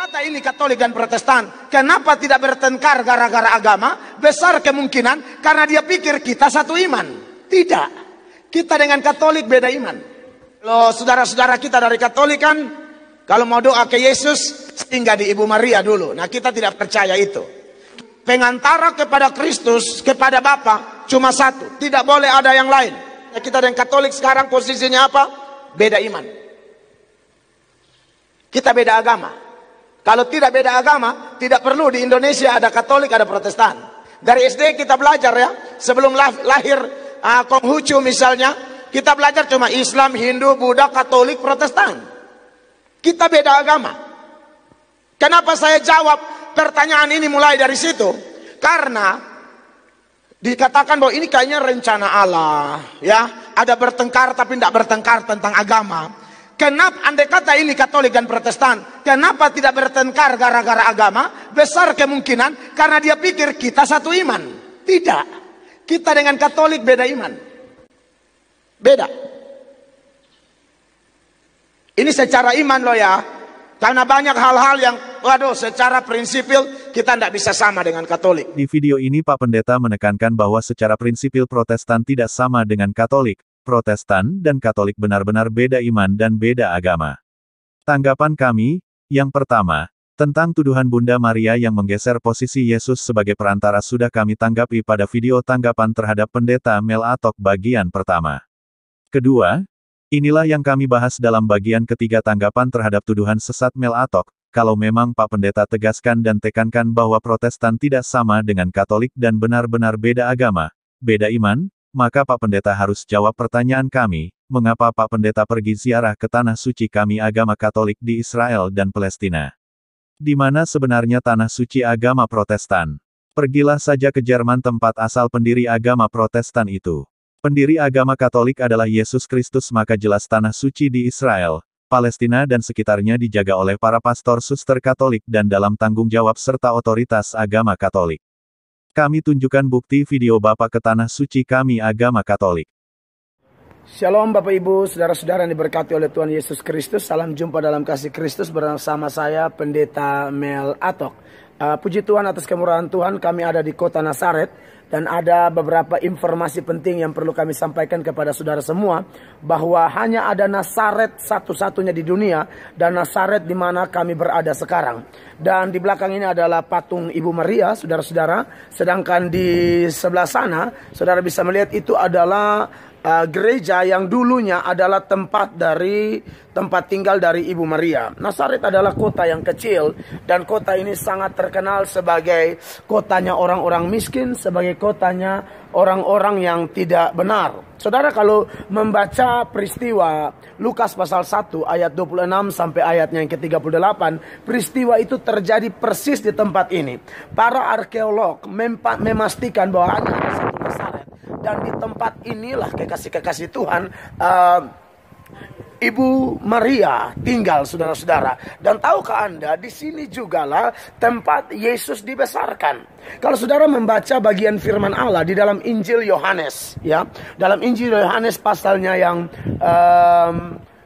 kata ini Katolik dan Protestan, kenapa tidak bertengkar gara-gara agama? Besar kemungkinan karena dia pikir kita satu iman. Tidak. Kita dengan Katolik beda iman. Kalau saudara-saudara kita dari Katolik kan, kalau mau doa ke Yesus, singgah di Ibu Maria dulu. Nah, kita tidak percaya itu. Pengantara kepada Kristus, kepada Bapa, cuma satu. Tidak boleh ada yang lain. Nah, kita dengan Katolik sekarang posisinya apa? Beda iman. Kita beda agama. Kalau tidak beda agama, tidak perlu di Indonesia ada Katolik, ada Protestan. Dari SD kita belajar ya, sebelum lahir Konghucu misalnya, kita belajar cuma Islam, Hindu, Buddha, Katolik, Protestan. Kita beda agama. Kenapa saya jawab pertanyaan ini mulai dari situ? Karena dikatakan bahwa ini kayaknya rencana Allah, ya, ada bertengkar tapi tidak bertengkar tentang agama. Kenapa andai kata ini Katolik dan Protestan, kenapa tidak bertengkar gara-gara agama? Besar kemungkinan karena dia pikir kita satu iman. Tidak. Kita dengan Katolik beda iman. Beda. Ini secara iman loh ya. Karena banyak hal-hal yang waduh secara prinsipil kita tidak bisa sama dengan Katolik. Di video ini Pak Pendeta menekankan bahwa secara prinsipil Protestan tidak sama dengan Katolik. Protestan dan Katolik benar-benar beda iman dan beda agama. Tanggapan kami, yang pertama, tentang tuduhan Bunda Maria yang menggeser posisi Yesus sebagai perantara sudah kami tanggapi pada video tanggapan terhadap Pendeta Mel Atok bagian pertama. Kedua, inilah yang kami bahas dalam bagian ketiga tanggapan terhadap tuduhan sesat Mel Atok. Kalau memang Pak Pendeta tegaskan dan tekankan bahwa Protestan tidak sama dengan Katolik dan benar-benar beda agama, beda iman, maka Pak Pendeta harus jawab pertanyaan kami, mengapa Pak Pendeta pergi ziarah ke tanah suci kami agama Katolik di Israel dan Palestina? Di mana sebenarnya tanah suci agama Protestan? Pergilah saja ke Jerman tempat asal pendiri agama Protestan itu. Pendiri agama Katolik adalah Yesus Kristus, maka jelas tanah suci di Israel, Palestina dan sekitarnya dijaga oleh para pastor suster Katolik dan dalam tanggung jawab serta otoritas agama Katolik. Kami tunjukkan bukti video Bapak ke tanah suci kami agama Katolik. Shalom Bapak Ibu, saudara-saudara yang diberkati oleh Tuhan Yesus Kristus. Salam jumpa dalam kasih Kristus bersama saya Pendeta Mel Atok. Puji Tuhan atas kemurahan Tuhan, kami ada di kota Nazaret. Dan ada beberapa informasi penting yang perlu kami sampaikan kepada saudara semua. Bahwa hanya ada Nazaret satu-satunya di dunia. Dan Nazaret di mana kami berada sekarang. Dan di belakang ini adalah patung Ibu Maria, saudara-saudara. Sedangkan di sebelah sana, saudara bisa melihat itu adalah gereja yang dulunya adalah tempat tinggal dari Ibu Maria. Nazaret adalah kota yang kecil dan kota ini sangat terkenal sebagai kotanya orang-orang miskin, sebagai kotanya orang-orang yang tidak benar. Saudara kalau membaca peristiwa Lukas pasal 1 ayat 26 sampai ayatnya yang ke-38, peristiwa itu terjadi persis di tempat ini. Para arkeolog memastikan bahwa hanya ada satu Nazaret. Dan di tempat inilah kekasih-kekasih Tuhan Ibu Maria tinggal, saudara-saudara. Dan tahukah Anda, di sini jugalah tempat Yesus dibesarkan. Kalau saudara membaca bagian firman Allah di dalam Injil Yohanes, ya, dalam Injil Yohanes pasalnya yang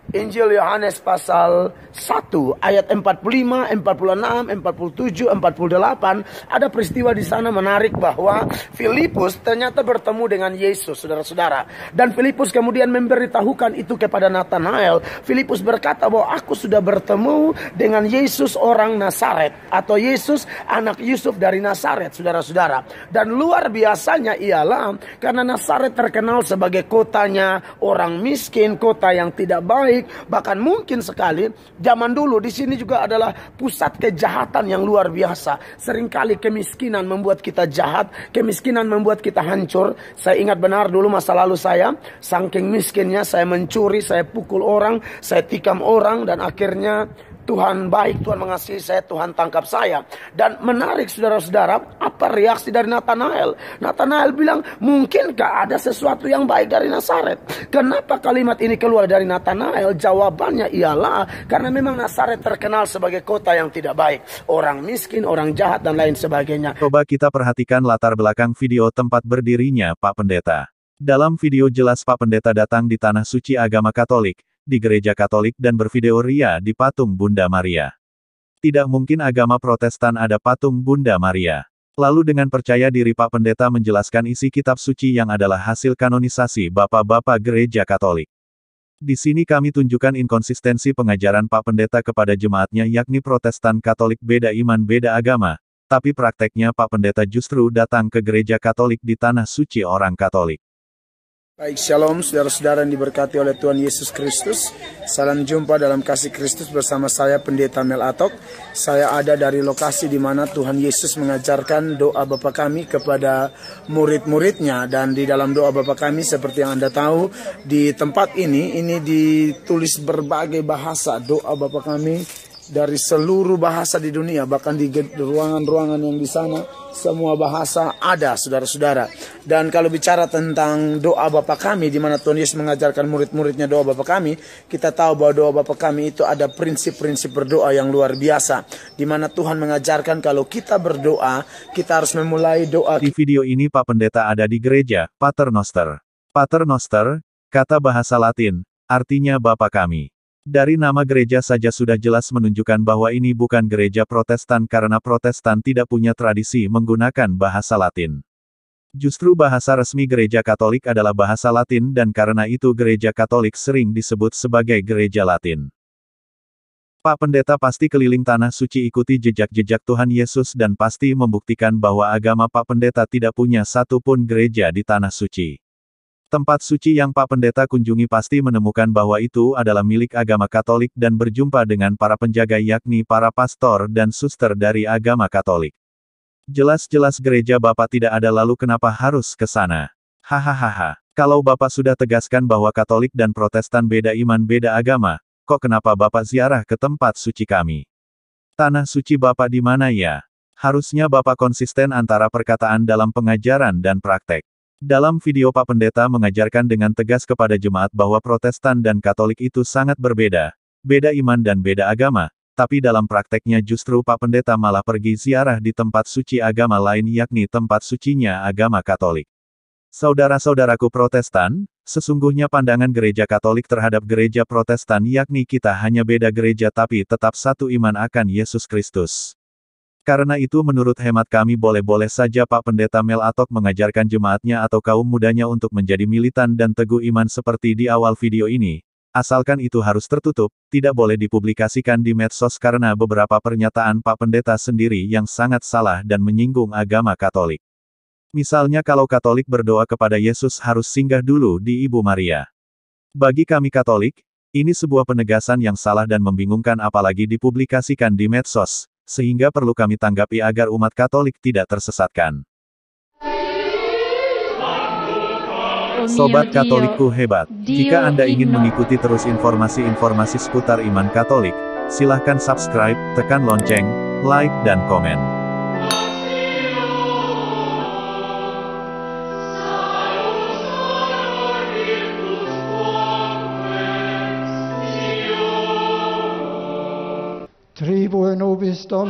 Injil Yohanes pasal 1 ayat 45, 46, 47, 48 ada peristiwa di sana menarik bahwa Filipus ternyata bertemu dengan Yesus, saudara-saudara. Dan Filipus kemudian memberitahukan itu kepada Nathanael. Filipus berkata bahwa aku sudah bertemu dengan Yesus orang Nazaret atau Yesus anak Yusuf dari Nazaret, saudara-saudara. Dan luar biasanya ialah karena Nazaret terkenal sebagai kotanya orang miskin, kota yang tidak baik. Bahkan mungkin sekali zaman dulu di sini juga adalah pusat kejahatan yang luar biasa. Seringkali kemiskinan membuat kita jahat, kemiskinan membuat kita hancur. Saya ingat benar dulu masa lalu saya, saking miskinnya saya mencuri, saya pukul orang, saya tikam orang, dan akhirnya Tuhan baik, Tuhan mengasihi saya, Tuhan tangkap saya. Dan menarik saudara-saudara, apa reaksi dari Nathanael? Nathanael bilang, mungkinkah ada sesuatu yang baik dari Nazaret? Kenapa kalimat ini keluar dari Nathanael? Jawabannya ialah, karena memang Nazaret terkenal sebagai kota yang tidak baik. Orang miskin, orang jahat, dan lain sebagainya. Coba kita perhatikan latar belakang video tempat berdirinya Pak Pendeta. Dalam video jelas Pak Pendeta datang di tanah suci agama Katolik, di gereja Katolik dan bervideo ria di patung Bunda Maria. Tidak mungkin agama Protestan ada patung Bunda Maria. Lalu dengan percaya diri Pak Pendeta menjelaskan isi kitab suci yang adalah hasil kanonisasi Bapak-Bapak Gereja Katolik. Di sini kami tunjukkan inkonsistensi pengajaran Pak Pendeta kepada jemaatnya yakni Protestan Katolik beda iman beda agama, tapi prakteknya Pak Pendeta justru datang ke Gereja Katolik di Tanah Suci orang Katolik. Baik, shalom saudara-saudara yang diberkati oleh Tuhan Yesus Kristus. Salam jumpa dalam kasih Kristus bersama saya Pendeta Mel Atok. Saya ada dari lokasi di mana Tuhan Yesus mengajarkan doa Bapa kami kepada murid-muridnya. Dan di dalam doa Bapa kami seperti yang Anda tahu, di tempat ini ditulis berbagai bahasa doa Bapa kami dari seluruh bahasa di dunia, bahkan di ruangan-ruangan yang di sana semua bahasa ada, saudara-saudara. Dan kalau bicara tentang doa Bapa kami, di mana Tuhan Yesus mengajarkan murid-muridnya doa Bapa kami, kita tahu bahwa doa Bapa kami itu ada prinsip-prinsip berdoa yang luar biasa, di mana Tuhan mengajarkan kalau kita berdoa, kita harus memulai doa. Di video ini Pak Pendeta ada di gereja Pater Noster. Pater Noster, kata bahasa Latin, artinya Bapa kami. Dari nama gereja saja sudah jelas menunjukkan bahwa ini bukan gereja Protestan karena Protestan tidak punya tradisi menggunakan bahasa Latin. Justru bahasa resmi gereja Katolik adalah bahasa Latin dan karena itu gereja Katolik sering disebut sebagai gereja Latin. Pak Pendeta pasti keliling Tanah Suci ikuti jejak-jejak Tuhan Yesus dan pasti membuktikan bahwa agama Pak Pendeta tidak punya satupun gereja di Tanah Suci. Tempat suci yang Pak Pendeta kunjungi pasti menemukan bahwa itu adalah milik agama Katolik dan berjumpa dengan para penjaga yakni para pastor dan suster dari agama Katolik. Jelas-jelas gereja Bapak tidak ada lalu kenapa harus ke sana? Hahaha. Kalau Bapak sudah tegaskan bahwa Katolik dan Protestan beda iman beda agama, kok kenapa Bapak ziarah ke tempat suci kami? Tanah suci Bapak di mana ya? Harusnya Bapak konsisten antara perkataan dalam pengajaran dan praktek. Dalam video Pak Pendeta mengajarkan dengan tegas kepada jemaat bahwa Protestan dan Katolik itu sangat berbeda, beda iman dan beda agama, tapi dalam prakteknya justru Pak Pendeta malah pergi ziarah di tempat suci agama lain yakni tempat sucinya agama Katolik. Saudara-saudaraku Protestan, sesungguhnya pandangan gereja Katolik terhadap gereja Protestan yakni kita hanya beda gereja tapi tetap satu iman akan Yesus Kristus. Karena itu menurut hemat kami boleh-boleh saja Pak Pendeta Mel Atok mengajarkan jemaatnya atau kaum mudanya untuk menjadi militan dan teguh iman seperti di awal video ini. Asalkan itu harus tertutup, tidak boleh dipublikasikan di medsos karena beberapa pernyataan Pak Pendeta sendiri yang sangat salah dan menyinggung agama Katolik. Misalnya kalau Katolik berdoa kepada Yesus harus singgah dulu di Ibu Maria. Bagi kami Katolik, ini sebuah penegasan yang salah dan membingungkan apalagi dipublikasikan di medsos. Sehingga perlu kami tanggapi agar umat Katolik tidak tersesatkan. Sobat Katolikku hebat, jika Anda ingin mengikuti terus informasi-informasi seputar iman Katolik, silahkan subscribe, tekan lonceng, like dan komen. Tribo nobis Dom